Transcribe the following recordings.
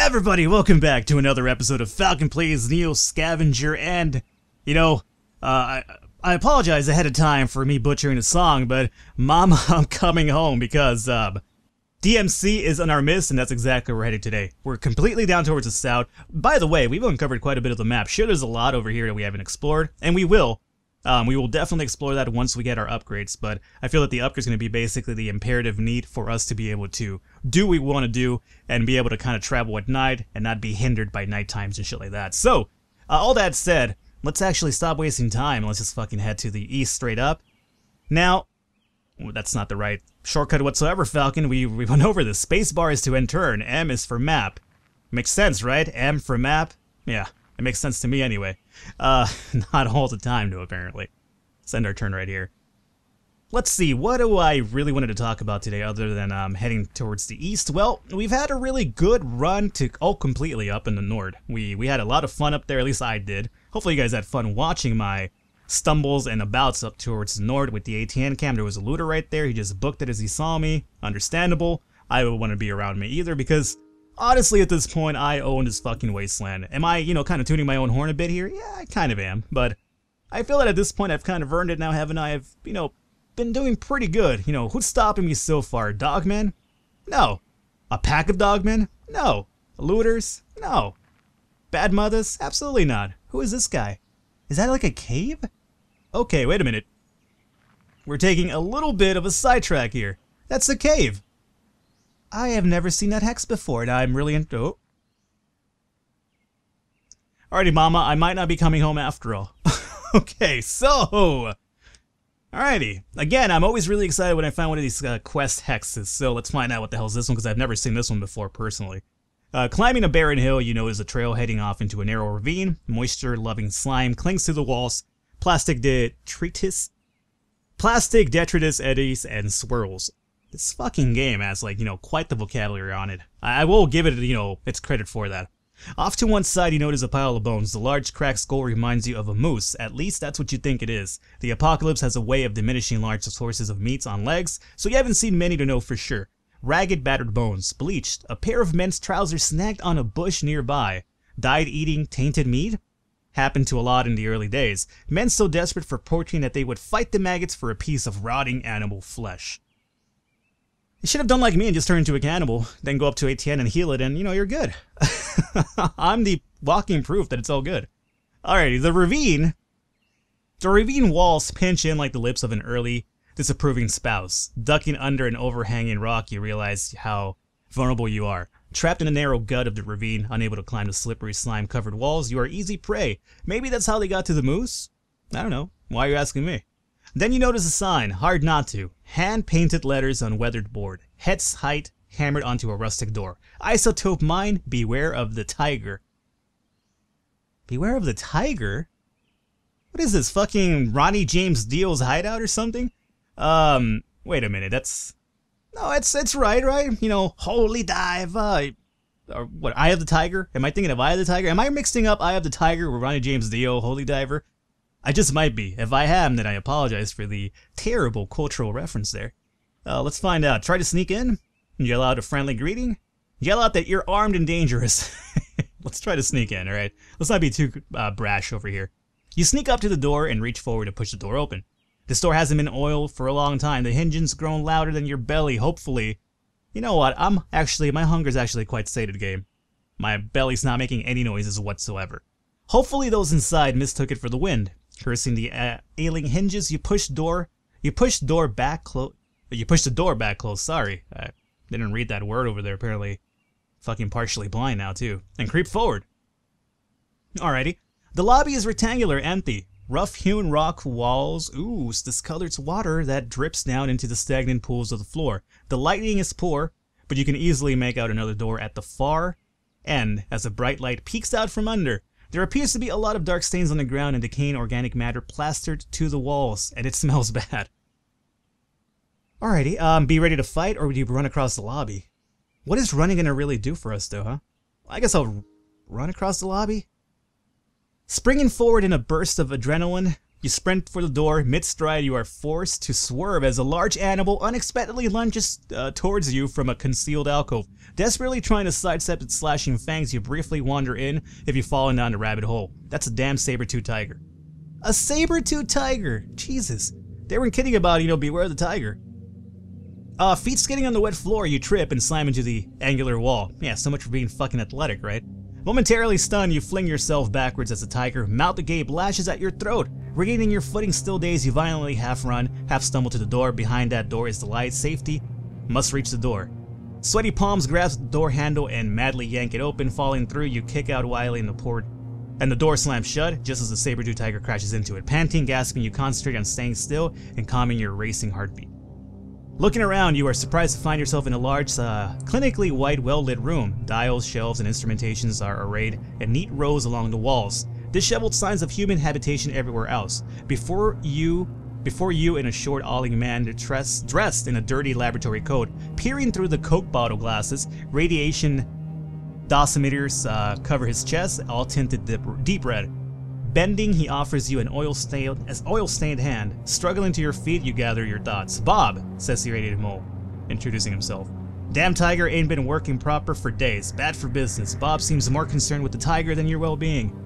Everybody, welcome back to another episode of Falcon Plays NEO Scavenger, and, I apologize ahead of time for me butchering the song, but Mama, I'm coming home because, DMC is in our midst, and that's exactly where we're headed today. We're completely down towards the south. By the way, we've uncovered quite a bit of the map. Sure, there's a lot over here that we haven't explored, and we will. We will definitely explore that once we get our upgrades, but I feel that the upgrade is going to be basically the imperative need for us to be able to do what we want to do and be able to kind of travel at night and not be hindered by night times and shit like that. So, all that said, let's actually stop wasting time and let's just fucking head to the east straight up. Now, that's not the right shortcut whatsoever, Falcon. We went over this. Spacebar is to enter and M is for map. Makes sense, right? M for map? Yeah. It makes sense to me anyway. Not all the time, though, apparently. Let's end our turn right here. Let's see, what do I really wanted to talk about today other than heading towards the east? Well, we've had a really good run to, completely up in the north. We had a lot of fun up there, at least I did. Hopefully you guys had fun watching my stumbles and abouts up towards the north with the ATN cam. There was a looter right there, he just booked it as he saw me. Understandable. I would want to be around me either because honestly, at this point, I own this fucking wasteland. Am I, kind of tuning my own horn a bit here? Yeah, I kind of am. But I feel that at this point, I've kind of earned it now, haven't I? I've, been doing pretty good. Who's stopping me so far? Dogmen? No. A pack of dogmen? No. Looters? No. Bad mothers? Absolutely not. Who is this guy? Is that like a cave? Okay, wait a minute. We're taking a little bit of a sidetrack here. That's a cave. I have never seen that hex before, and I'm really into. Oh. Alrighty, Mama, I might not be coming home after all. Okay, so. Alrighty. Again, I'm always really excited when I find one of these quest hexes, so let's find out what the hell is this one, because I've never seen this one before, personally. Climbing a barren hill, is a trail heading off into a narrow ravine. Moisture-loving slime clings to the walls. Plastic detritus eddies and swirls. This fucking game has, quite the vocabulary on it. I will give it, its credit for that. Off to one side, you notice a pile of bones. The large cracked skull reminds you of a moose. At least that's what you think it is. The apocalypse has a way of diminishing large sources of meats on legs, so you haven't seen many to know for sure. Ragged, battered bones, bleached. A pair of men's trousers snagged on a bush nearby. Died eating tainted meat? Happened to a lot in the early days. Men so desperate for protein that they would fight the maggots for a piece of rotting animal flesh. You should have done like me and just turn into a cannibal, then go up to ATN and heal it, and, you're good. I'm the walking proof that it's all good. Alrighty, the ravine walls pinch in like the lips of an early, disapproving spouse. Ducking under an overhanging rock, you realize how vulnerable you are. Trapped in a narrow gut of the ravine, unable to climb the slippery, slime-covered walls, you are easy prey. Maybe that's how they got to the moose? I don't know. Why are you asking me? Then you notice a sign, hard not to. Hand-painted letters on weathered board. Head's height hammered onto a rustic door. Isotope mine, beware of the tiger. Beware of the tiger? What is this, fucking Ronnie James Dio's hideout or something? Wait a minute, no, it's right? Holy dive, or what, Eye of the Tiger? Am I thinking of Eye of the Tiger? Am I mixing up Eye of the Tiger with Ronnie James Dio, Holy Diver? I just might be. If I am, then I apologize for the terrible cultural reference there. Let's find out. Try to sneak in. Yell out a friendly greeting. Yell out that you're armed and dangerous. Let's try to sneak in, alright? Let's not be too brash over here. You sneak up to the door and reach forward to push the door open. This door hasn't been oiled for a long time. The engine's grown louder than your belly, hopefully. You know what? My hunger's actually quite sated, game. My belly's not making any noises whatsoever. Hopefully those inside mistook it for the wind. Cursing the ailing hinges, you push the door back close, sorry. I didn't read that word over there, apparently. Fucking partially blind now, too. And creep forward. Alrighty. The lobby is rectangular, empty. Rough-hewn rock walls ooze discolored water that drips down into the stagnant pools of the floor. The lighting is poor, but you can easily make out another door at the far end as a bright light peeks out from under. There appears to be a lot of dark stains on the ground and decaying organic matter plastered to the walls, and it smells bad. Alrighty, be ready to fight, or would you run across the lobby? What is running gonna really do for us, though, huh? I guess I'll run across the lobby? Springing forward in a burst of adrenaline, You sprint for the door. Mid-stride, you are forced to swerve as a large animal unexpectedly lunges towards you from a concealed alcove. Desperately trying to sidestep its slashing fangs, you briefly wander in if you've fallen down the rabbit hole. That's a damn saber-tooth tiger. A saber-tooth tiger! Jesus. They weren't kidding about, beware the tiger. Feet skidding on the wet floor, you trip and slam into the angular wall. Yeah, so much for being fucking athletic, right? Momentarily stunned, you fling yourself backwards as the tiger, mouth agape, lashes at your throat. Regaining your footing, still dazed, you violently half run, half stumble to the door. Behind that door is the light. Safety. Must reach the door. Sweaty palms grasp the door handle and madly yank it open. Falling through, you kick out wildly in the port. And the door slams shut just as the saber-tooth tiger crashes into it. Panting, gasping, you concentrate on staying still and calming your racing heartbeat. Looking around, you are surprised to find yourself in a large, clinically white, well-lit room. Dials, shelves, and instrumentations are arrayed in neat rows along the walls. Disheveled signs of human habitation everywhere else. Before you and a short, awling man dressed in a dirty laboratory coat, peering through the Coke bottle glasses. Radiation dosimeters cover his chest, all tinted deep red. Bending, he offers you an oil-stained hand. Struggling to your feet, you gather your thoughts. "Bob," says the irritated mole, introducing himself. "Damn tiger ain't been working proper for days. Bad for business." Bob seems more concerned with the tiger than your well-being.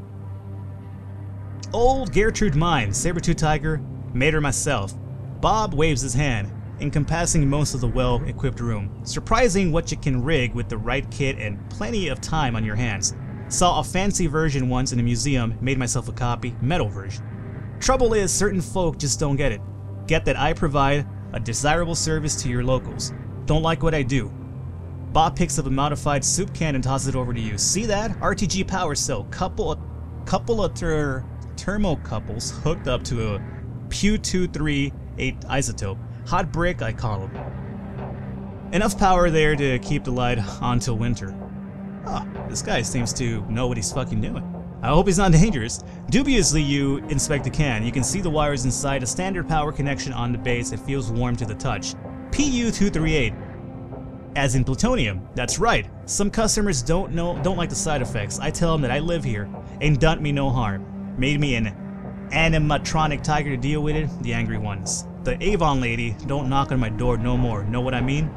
"Old Gertrude mine, saber-tooth tiger, made her myself." Bob waves his hand, encompassing most of the well-equipped room. Surprising what you can rig with the right kit and plenty of time on your hands. Saw a fancy version once in a museum, made myself a copy, metal version. Trouble is, certain folk just don't get it. Get that I provide a desirable service to your locals. Don't like what I do. Bob picks up a modified soup can and tosses it over to you. See that? RTG power cell. Couple of thermocouples hooked up to a Pu-238 isotope. Hot brick, I call them. Enough power there to keep the light on till winter. Huh, this guy seems to know what he's fucking doing. I hope he's not dangerous. Dubiously, you inspect the can. You can see the wires inside. A standard power connection on the base. It feels warm to the touch. Pu-238. As in plutonium. That's right. Some customers don't like the side effects. I tell them that I live here and done me no harm. Made me an animatronic tiger to deal with it. The angry ones. The Avon lady don't knock on my door no more. Know what I mean?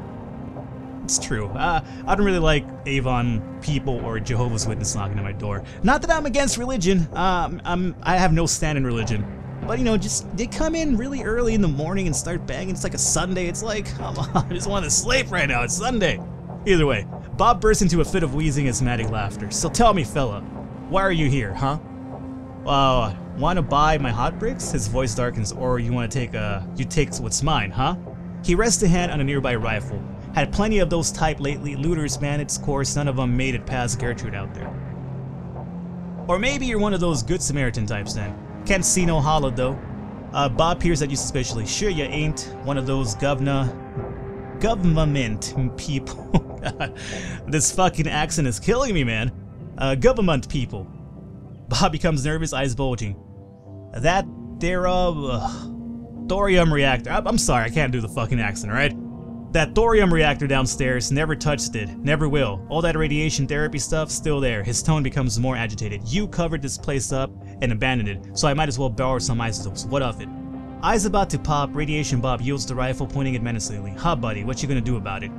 It's true. I don't really like Avon people or Jehovah's Witness knocking on my door. Not that I'm against religion. I have no stand in religion. But just they come in really early in the morning and start banging. It's like a Sunday. It's like, come on, I just want to sleep right now. It's Sunday. Either way, Bob bursts into a fit of wheezing asthmatic laughter. So tell me, fella, why are you here, huh? Want to buy my hot bricks? His voice darkens. Or you want to take what's mine, huh? He rests a hand on a nearby rifle. Had plenty of those type lately. Looters, bandits, of course, none of them made it past Gertrude out there. Or maybe you're one of those good Samaritan types then. Can't see no hollow though. Bob peers at you suspiciously. Sure you ain't one of those government people. This fucking accent is killing me, man. Government people. Bob becomes nervous, eyes bulging. That there, thorium reactor. I'm sorry, I can't do the fucking accent, alright? That thorium reactor downstairs, never touched it, never will. All that radiation therapy stuff, still there. His tone becomes more agitated. You covered this place up and abandoned it, so I might as well borrow some isotopes. What of it? Eyes about to pop, Radiation Bob yields the rifle, pointing it menacingly. Huh, buddy, what you gonna do about it?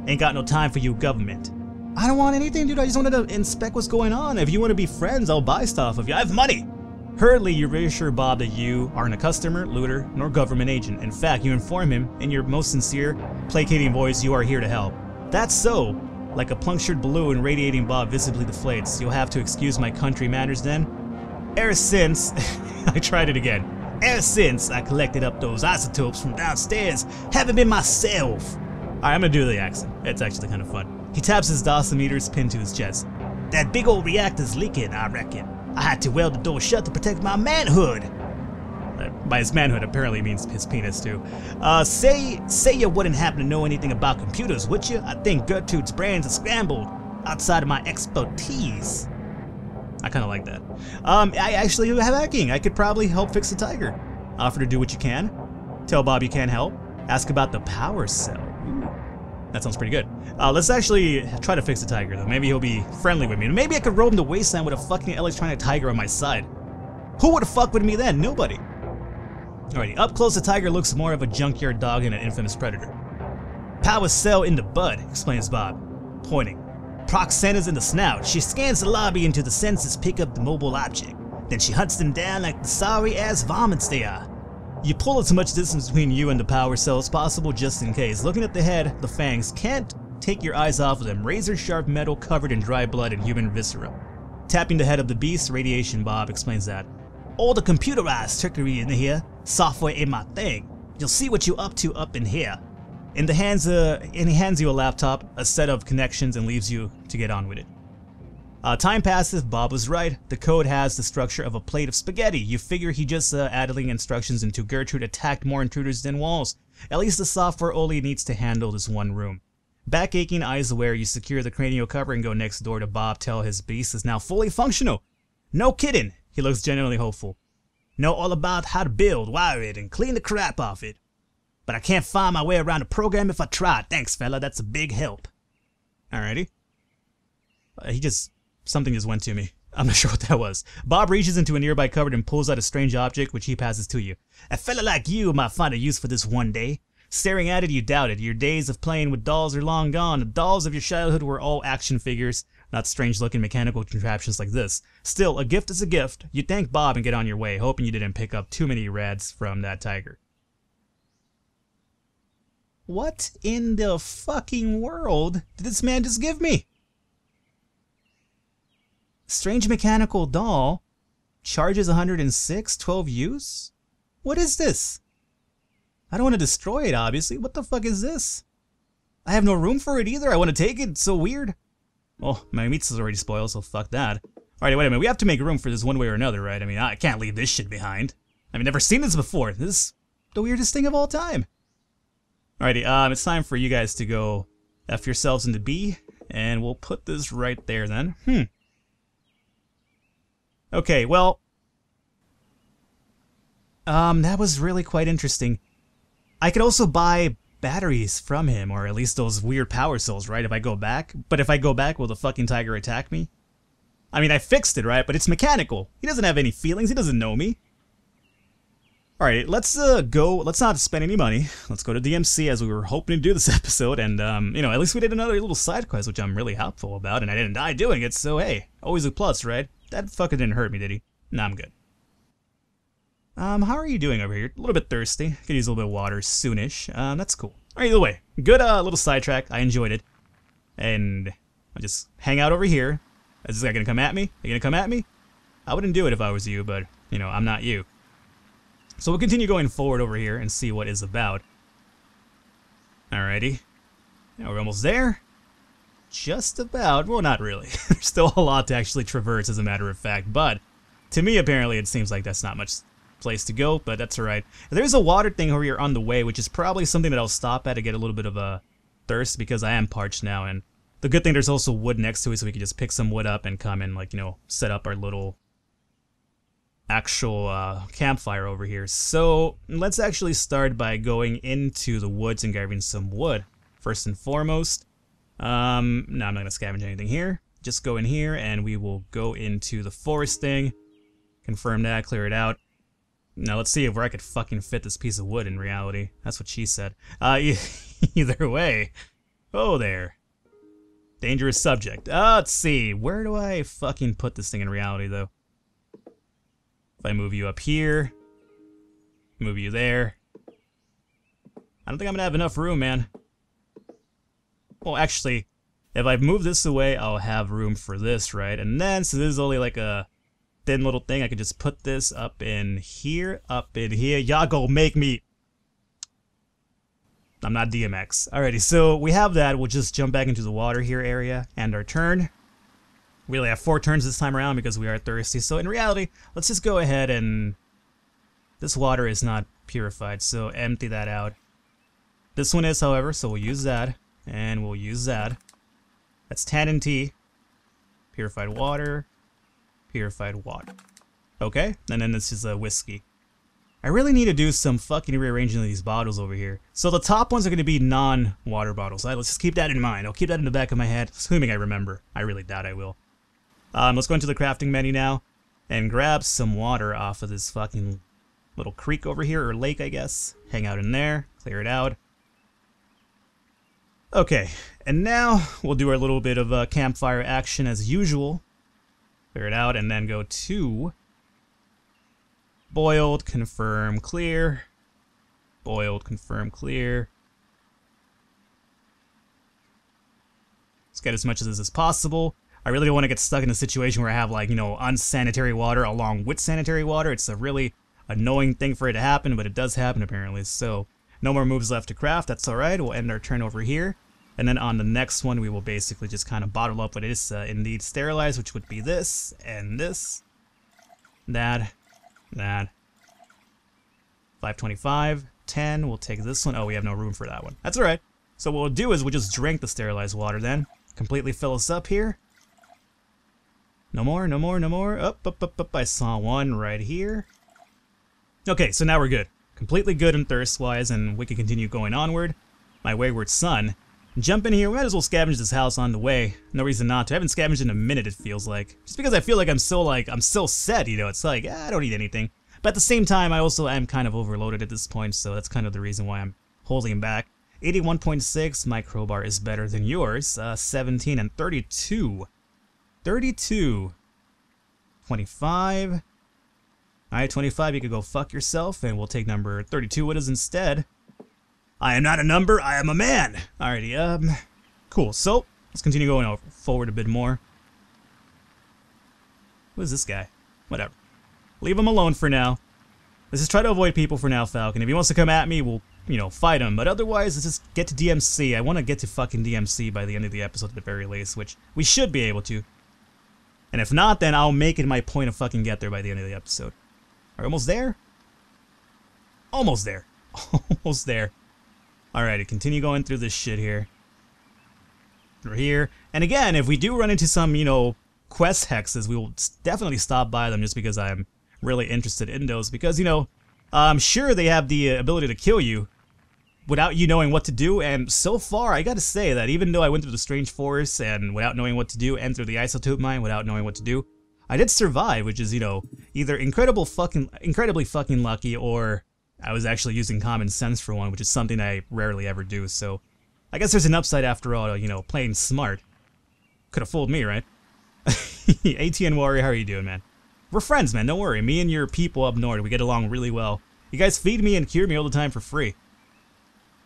Ain't got no time for you, government. I don't want anything, dude. I just wanted to inspect what's going on. If you want to be friends, I'll buy stuff of you. I have money! Hurriedly, you reassure Bob that you aren't a customer, looter, nor government agent. In fact, you inform him, in your most sincere, placating voice, you are here to help. That's so. Like a punctured balloon, Radiating Bob visibly deflates. You'll have to excuse my country manners then. Ever since... I tried it again. Ever since I collected up those isotopes from downstairs, haven't been myself. Alright, I'm gonna do the accent. It's actually kind of fun. He taps his dosimeters pinned to his chest. That big old reactor's leaking, I reckon. I had to weld the door shut to protect my manhood. By his manhood, apparently means his penis too. Say you wouldn't happen to know anything about computers, would you? I think Gertrude's brains are scrambled outside of my expertise. I kind of like that. I actually have hacking. I could probably help fix the tiger. Offer to do what you can. Tell Bob you can't help. Ask about the power cell. Ooh, that sounds pretty good. Let's actually try to fix the tiger though. Maybe he'll be friendly with me. Maybe I could roam the wasteland with a fucking electronic tiger on my side. Who would have fucked with me then? Nobody. Alrighty, up close the tiger looks more of a junkyard dog than an infamous predator. Power cell in the bud, explains Bob, pointing. Proc centers in the snout. She scans the lobby until the sensors pick up the mobile object. Then she hunts them down like the sorry-ass vomits they are. You pull as much distance between you and the power cell as possible just in case. Looking at the head, the fangs, can't take your eyes off of them. Razor-sharp metal covered in dry blood and human viscera. Tapping the head of the beast, radiation, Bob explains that. All the computerized trickery in here. Software ain't my thing. You'll see what you're up to up in here. And he hands you a laptop, a set of connections, and leaves you to get on with it. Time passes, Bob was right. The code has the structure of a plate of spaghetti. You figure he just adding instructions into Gertrude attacked more intruders than walls. At least the software only needs to handle this one room. Back aching, eyes aware, you secure the cranial cover and go next door to Bob, tell his beast is now fully functional. No kidding, he looks genuinely hopeful. Know all about how to build, wire it, and clean the crap off it. But I can't find my way around the program if I try. Thanks, fella. That's a big help. Alrighty. Something just went to me. I'm not sure what that was. Bob reaches into a nearby cupboard and pulls out a strange object, which he passes to you. A fella like you might find a use for this one day. Staring at it, you doubt it. Your days of playing with dolls are long gone. The dolls of your childhood were all action figures, not strange-looking mechanical contraptions like this. Still, a gift is a gift. You thank Bob and get on your way, hoping you didn't pick up too many rads from that tiger. What in the fucking world did this man just give me? Strange mechanical doll. Charges 106, 12 use? What is this? I don't want to destroy it, obviously. What the fuck is this? I have no room for it either. I want to take it. It's so weird. Well, my meat's already spoiled, so fuck that. Alright, wait a minute. We have to make room for this one way or another, right? I mean, I can't leave this shit behind. I've never seen this before. This is the weirdest thing of all time. Alrighty, it's time for you guys to go F yourselves into B, and we'll put this right there then. Okay, well, that was really quite interesting. I could also buy batteries from him, or at least those weird power cells, right, if I go back? But if I go back, will the fucking tiger attack me? I mean, I fixed it, right, but it's mechanical. He doesn't have any feelings, he doesn't know me. Alright, let's let's not spend any money. Let's go to DMC as we were hoping to do this episode, and, you know, at least we did another little side quest, which I'm really helpful about, and I didn't die doing it, so hey, always a plus, right? That fucker didn't hurt me, did he? Nah, I'm good. How are you doing over here? A little bit thirsty. Could use a little bit of water soonish. That's cool. Alright, either way, good, little sidetrack. I enjoyed it. And I'll just hang out over here. Is this guy gonna come at me? Are you gonna come at me? I wouldn't do it if I was you, but, you know, I'm not you. So we'll continue going forward over here and see what it's about. Alrighty. Now we're almost there. Just about. Well, not really. There's still a lot to actually traverse, as a matter of fact. But to me, apparently, it seems like that's not much place to go, but that's alright. There's a water thing over here on the way, which is probably something that I'll stop at to get a little bit of a thirst, because I am parched now. And the good thing, there's also wood next to it, so we can just pick some wood up and come and, like, you know, set up our little actual campfire over here. So let's actually start by going into the woods and grabbing some wood first and foremost. No, I'm not gonna scavenge anything here. Just go in here and we will go into the forest thing, confirm that, clear it out. Now let's see if where I could fucking fit this piece of wood in reality. That's what she said. Either way. Oh there. Dangerous subject. Let's see, where do I fucking put this thing in reality though? If I move you up here, move you there. I don't think I'm gonna have enough room, man. Well, actually, if I move this away, I'll have room for this, right? And then, so this is only like a thin little thing, I could just put this up in here, Y'all go make me... I'm not DMX. Alrighty, so we have that. We'll just jump back into the water here area, and our turn. We only have 4 turns this time around because we are thirsty. So in reality, let's just go ahead and... This water is not purified, so empty that out. This one is, however, so we'll use that. And we'll use that. That's tannin tea. Purified water. Purified water. Okay, and then this is a whiskey. I really need to do some fucking rearranging of these bottles over here. So the top ones are going to be non-water bottles. Let's just keep that in mind. I'll keep that in the back of my head, assuming I remember. I really doubt I will. Let's go into the crafting menu now and grab some water off of this fucking little creek over here, or lake, I guess. Hang out in there, clear it out. Okay, and now we'll do our little bit of campfire action as usual. Clear it out, and then go to boiled, confirm, clear. Boiled, confirm, clear. Let's get as much of this as possible. I really don't want to get stuck in a situation where I have, like, you know, unsanitary water along with sanitary water. It's a really annoying thing for it to happen, but it does happen apparently. So, no more moves left to craft. That's alright. We'll end our turn over here. And then on the next one, we will basically just kind of bottle up what is indeed sterilized, which would be this, and this, that. 525, 10, we'll take this one. Oh, we have no room for that one. That's alright. So what we'll do is we'll just drink the sterilized water then. Completely fill us up here. No more, no more, no more. Up. I saw one right here. Okay, so now we're good. Completely good and thirst-wise, and we can continue going onward. My wayward son. Jump in here. We might as well scavenge this house on the way. No reason not to. I haven't scavenged in a minute, it feels like. Just because I feel like I'm still set, you know. It's like, I don't need anything. But at the same time, I also am kind of overloaded at this point, so that's kind of the reason why I'm holding back. 81.6, my crowbar is better than yours. 17 and 32. 32. 25. Alright, 25, you could go fuck yourself, and we'll take number 32 with us instead. I am not a number, I am a man! Alrighty, cool. So, let's continue going forward a bit more. Who is this guy? Whatever. Leave him alone for now. Let's just try to avoid people for now, Falcon. If he wants to come at me, we'll, you know, fight him. But otherwise, let's just get to DMC. I want to get to fucking DMC by the end of the episode at the very least, which we should be able to. And if not, then I'll make it my point to fucking get there by the end of the episode. Are we almost there? Almost there. Almost there. Alrighty, continue going through this shit here. We're here. And again, if we do run into some, you know, quest hexes, we will definitely stop by them just because I'm really interested in those. Because, you know, I'm sure they have the ability to kill you without you knowing what to do. And so far, I gotta say that even though I went through the strange forest and without knowing what to do, and through the isotope mine without knowing what to do, I did survive, which is, you know, either incredibly fucking lucky, or I was actually using common sense for one, which is something I rarely ever do. So I guess there's an upside after all, you know, playing smart. Could have fooled me, right? ATN Warrior, how are you doing, man? We're friends, man, don't worry. Me and your people up north, we get along really well. You guys feed me and cure me all the time for free.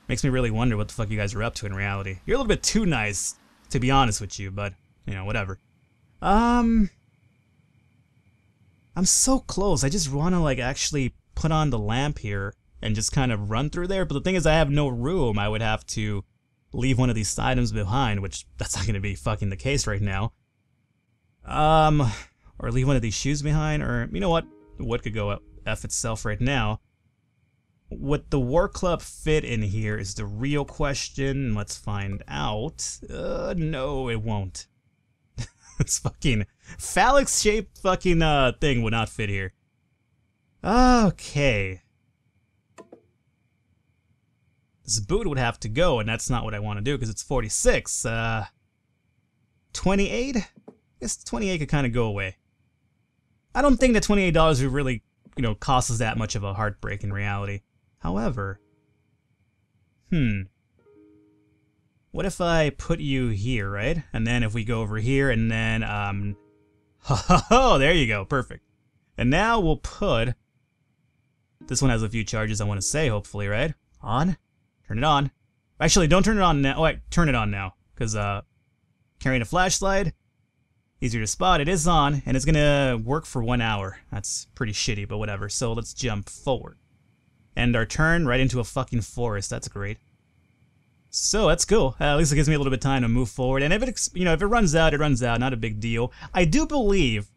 Makes me really wonder what the fuck you guys are up to in reality. You're a little bit too nice, to be honest with you, but, you know, whatever. I'm so close. I just want to, like, actually put on the lamp here and just kind of run through there. But the thing is, I have no room. I would have to leave one of these items behind, which that's not going to be fucking the case right now. Or leave one of these shoes behind, or, you know what? Wood could go F itself right now. Would the war club fit in here is the real question. Let's find out. No, it won't. This fucking phallic-shaped fucking thing would not fit here. Okay. This boot would have to go, and that's not what I want to do because it's 46. 28? I guess 28 could kind of go away. I don't think that $28 would really, you know, cost us that much of a heartbreak in reality. However, what if I put you here, right? And then if we go over here and then, there you go, perfect. And now we'll put, this one has a few charges I want to say, hopefully, right? On? Turn it on. Actually, don't turn it on now. Oh, wait, turn it on now. Because, carrying a flashlight, easier to spot. It is on, and it's gonna work for 1 hour. That's pretty shitty, but whatever. So let's jump forward. And our turn right into a fucking forest. That's great. So that's cool. At least it gives me a little bit of time to move forward. And if it, you know, if it runs out, it runs out. Not a big deal. I do believe,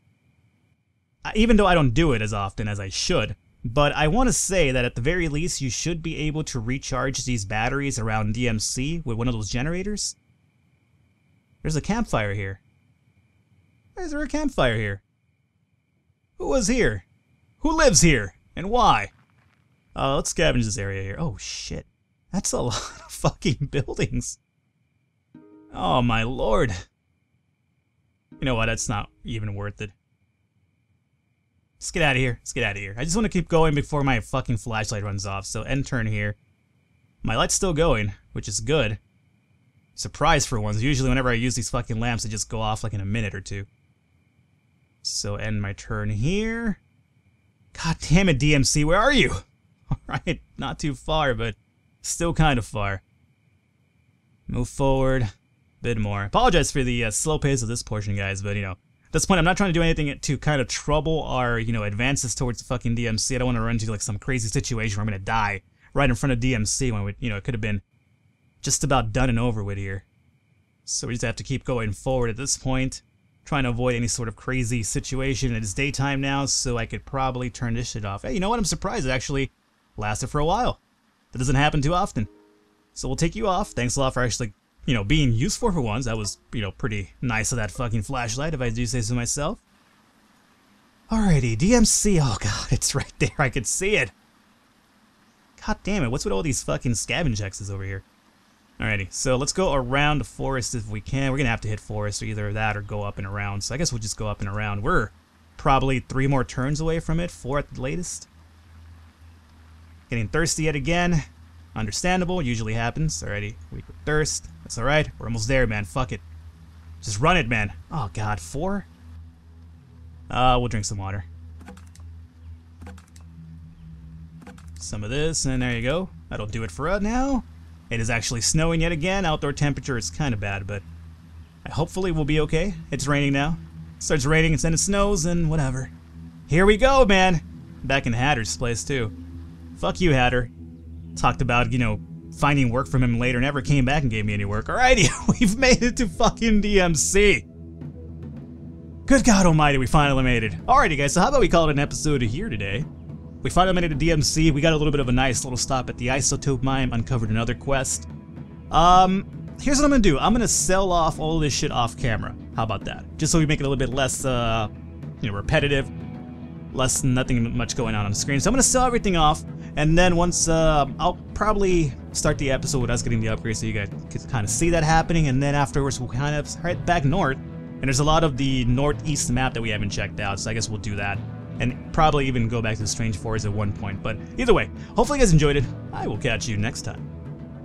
even though I don't do it as often as I should, but I want to say that at the very least, you should be able to recharge these batteries around DMC with one of those generators. There's a campfire here. Why is there a campfire here? Who was here? Who lives here? And why? Let's scavenge this area here. Oh, shit. That's a lot of fucking buildings. Oh, my lord. You know what? That's not even worth it. Let's get out of here. Let's get out of here. I just want to keep going before my fucking flashlight runs off. So end turn here. My light's still going, which is good. Surprise for once. Usually whenever I use these fucking lamps, they just go off like in a minute or two. So end my turn here. God damn it, DMC, where are you? Alright, not too far, but still kind of far. Move forward. A bit more. Apologize for the slow pace of this portion, guys, but, you know, at this point, I'm not trying to do anything to kind of trouble our, you know, advances towards the fucking DMC. I don't want to run into, like, some crazy situation where I'm going to die right in front of DMC when, you know, it could have been just about done and over with here. So we just have to keep going forward at this point, trying to avoid any sort of crazy situation. It is daytime now, so I could probably turn this shit off. Hey, you know what? I'm surprised it actually lasted for a while. That doesn't happen too often. So we'll take you off. Thanks a lot for actually, you know, being useful for once. That was, you know, pretty nice of that fucking flashlight, if I do say so myself. Alrighty, DMC. Oh god, it's right there. I can see it. God damn it, what's with all these fucking scavenge X's over here? Alrighty, so let's go around the forest if we can. We're gonna have to hit forest, or either that or go up and around. So I guess we'll just go up and around. We're probably 3 more turns away from it, 4 at the latest. Getting thirsty yet again. Understandable, usually happens. Alrighty, weak with thirst. That's alright. We're almost there, man. Fuck it. Just run it, man. Oh god, 4? We'll drink some water. Some of this, and there you go. That'll do it for us now. It is actually snowing yet again. Outdoor temperature is kind of bad, but hopefully we'll be okay. It's raining now. It starts raining and then it snows and whatever. Here we go, man. Back in Hatter's place, too. Fuck you, Hatter. Talked about, you know, finding work from him later, never came back and gave me any work. Alrighty, we've made it to fucking DMC. Good God almighty, we finally made it. Alrighty, guys, so how about we call it an episode here today? We finally made it to DMC. We got a little bit of a nice little stop at the isotope mine, uncovered another quest. Here's what I'm gonna do. I'm gonna sell off all this shit off camera. How about that? Just so we make it a little bit less, you know, repetitive. Nothing much going on the screen. So I'm gonna sell everything off, and then once, I'll probably start the episode with us getting the upgrade so you guys can kind of see that happening, and then afterwards we'll kind of head back north. And there's a lot of the northeast map that we haven't checked out, so I guess we'll do that. And probably even go back to the Strange Forest at one point. But either way, hopefully you guys enjoyed it. I will catch you next time.